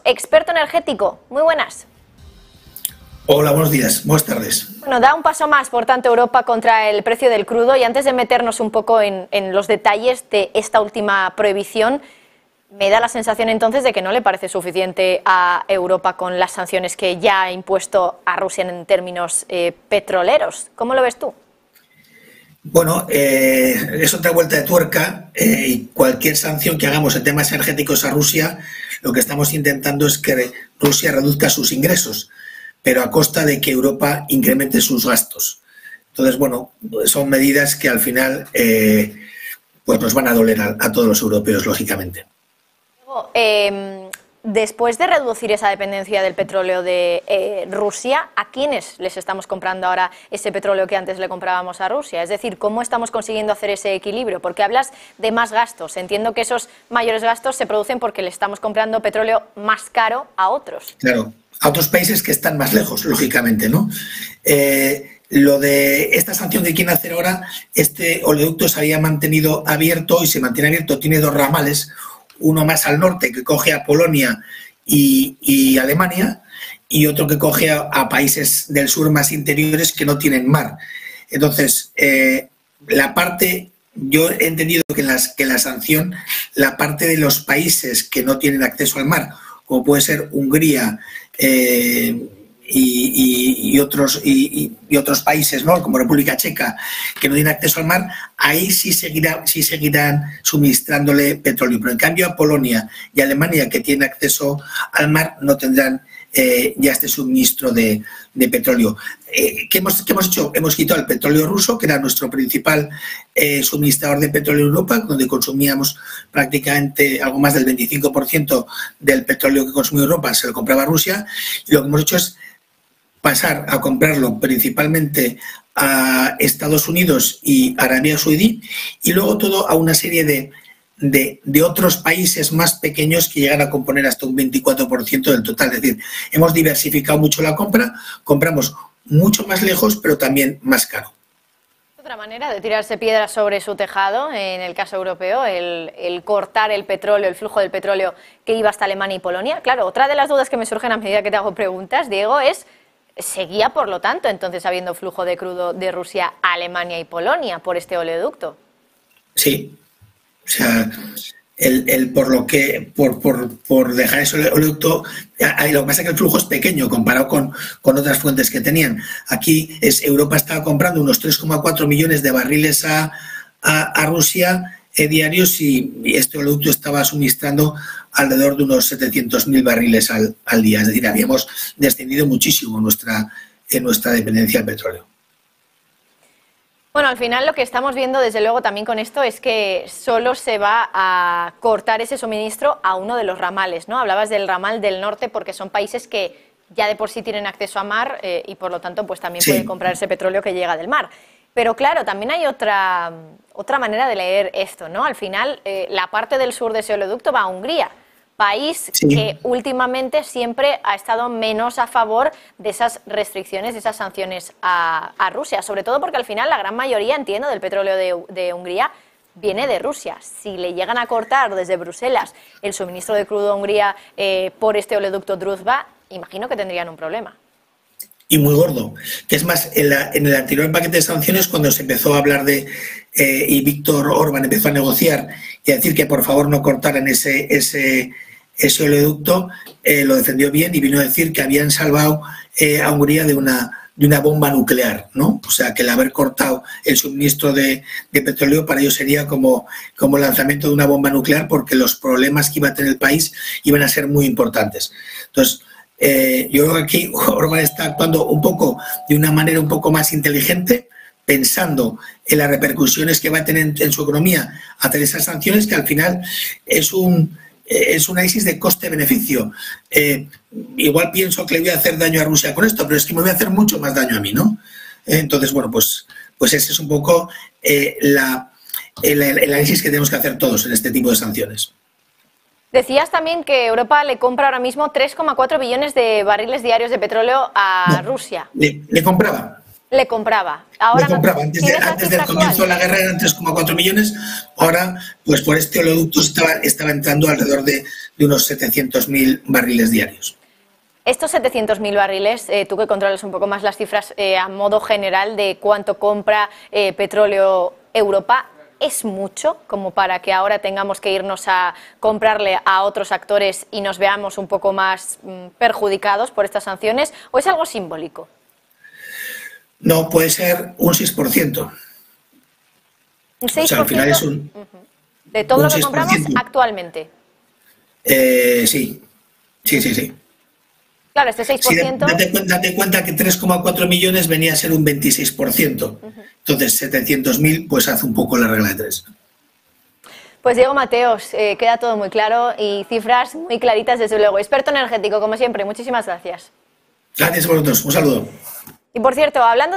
Experto energético, muy buenas. Hola, buenos días, buenas tardes. Bueno, da un paso más, por tanto, Europa contra el precio del crudo, y antes de meternos un poco en los detalles de esta última prohibición, me da la sensación entonces de que no le parece suficiente a Europa con las sanciones que ya ha impuesto a Rusia en términos petroleros. ¿Cómo lo ves tú? Bueno, es otra vuelta de tuerca y cualquier sanción que hagamos en temas energéticos a Rusia, lo que estamos intentando es que Rusia reduzca sus ingresos, pero a costa de que Europa incremente sus gastos. Entonces, bueno, son medidas que al final pues nos van a doler a todos los europeos, lógicamente. Después de reducir esa dependencia del petróleo de Rusia, ¿a quiénes les estamos comprando ahora ese petróleo que antes le comprábamos a Rusia? Es decir, ¿cómo estamos consiguiendo hacer ese equilibrio? Porque hablas de más gastos. Entiendo que esos mayores gastos se producen porque le estamos comprando petróleo más caro a otros. Claro, a otros países que están más lejos, lógicamente, ¿no? Lo de esta sanción que quieren hacer ahora, este oleoducto se había mantenido abierto y se mantiene abierto, tiene dos ramales, uno más al norte que coge a Polonia y Alemania, y otro que coge a países del sur más interiores que no tienen mar. Entonces, la parte, yo he entendido que la sanción, la parte de los países que no tienen acceso al mar, como puede ser Hungría y otros países, ¿no?, como República Checa, que no tienen acceso al mar, ahí sí seguirán suministrándole petróleo. Pero en cambio a Polonia y Alemania, que tienen acceso al mar, no tendrán ya este suministro de petróleo. ¿Qué hemos hecho? Hemos quitado el petróleo ruso, que era nuestro principal suministrador de petróleo en Europa, donde consumíamos prácticamente algo más del 25% del petróleo que consumía Europa, se lo compraba Rusia, y lo que hemos hecho es pasar a comprarlo principalmente a Estados Unidos y Arabia Saudí, y luego todo a una serie de otros países más pequeños que llegan a componer hasta un 24% del total. Es decir, hemos diversificado mucho la compra, compramos mucho más lejos, pero también más caro. Otra manera de tirarse piedras sobre su tejado, en el caso europeo, el cortar el petróleo, el flujo del petróleo que iba hasta Alemania y Polonia. Claro, otra de las dudas que me surgen a medida que te hago preguntas, Diego, es: ¿seguía, por lo tanto, entonces habiendo flujo de crudo de Rusia a Alemania y Polonia por este oleoducto? Sí. O sea, por dejar ese oleoducto, lo que pasa es que el flujo es pequeño comparado con otras fuentes que tenían. Aquí Europa estaba comprando unos 3,4 millones de barriles a Rusia diarios, y este oleoducto estaba suministrando alrededor de unos 700.000 barriles al día. Es decir, habíamos descendido muchísimo en nuestra dependencia del petróleo. Bueno, al final lo que estamos viendo, desde luego, también con esto es que solo se va a cortar ese suministro a uno de los ramales, ¿no? Hablabas del ramal del norte porque son países que ya de por sí tienen acceso a mar y por lo tanto pues también pueden comprar ese petróleo que llega del mar. Pero claro, también hay otra manera de leer esto, ¿no? Al final la parte del sur de ese oleoducto va a Hungría, país que últimamente siempre ha estado menos a favor de esas restricciones, de esas sanciones a Rusia, sobre todo porque al final la gran mayoría, entiendo, del petróleo de Hungría viene de Rusia. Si le llegan a cortar desde Bruselas el suministro de crudo a Hungría por este oleoducto Druzhba, imagino que tendrían un problema. Y muy gordo, que es más, en el anterior paquete de sanciones, cuando se empezó a hablar y Víctor Orbán empezó a negociar y a decir que por favor no cortaran ese oleoducto, lo defendió bien y vino a decir que habían salvado a Hungría de una bomba nuclear, ¿no? O sea, que el haber cortado el suministro de petróleo para ellos sería como el lanzamiento de una bomba nuclear, porque los problemas que iba a tener el país iban a ser muy importantes. Entonces, yo creo que aquí Orbán está actuando de una manera un poco más inteligente, pensando en las repercusiones que va a tener en su economía hacer esas sanciones, que al final es un análisis de coste-beneficio. Igual pienso que le voy a hacer daño a Rusia con esto, pero es que me voy a hacer mucho más daño a mí, ¿no? Entonces, bueno, pues ese es un poco el análisis que tenemos que hacer todos en este tipo de sanciones. Decías también que Europa le compra ahora mismo 3,4 billones de barriles diarios de petróleo a Rusia. Le compraba. Le compraba. Ahora le compraba. Antes del comienzo de la guerra eran 3,4 millones. Ahora, pues por este oleoducto estaba entrando alrededor de de unos 700.000 barriles diarios. Estos 700.000 barriles, tú que controlas un poco más las cifras a modo general de cuánto compra petróleo Europa, ¿es mucho como para que ahora tengamos que irnos a comprarle a otros actores y nos veamos un poco más perjudicados por estas sanciones? ¿O es algo simbólico? No, puede ser un 6%. ¿Un 6%? O sea, al final es un... ¿De todo lo que compramos actualmente? Sí. Claro, este 6%... Sí, date cuenta que 3,4 millones venía a ser un 26%. Entonces, 700.000, pues hace un poco la regla de 3. Pues Diego Mateos, queda todo muy claro y cifras muy claritas, desde luego. Experto energético, como siempre. Muchísimas gracias. Gracias a vosotros. Un saludo. Y por cierto, hablando de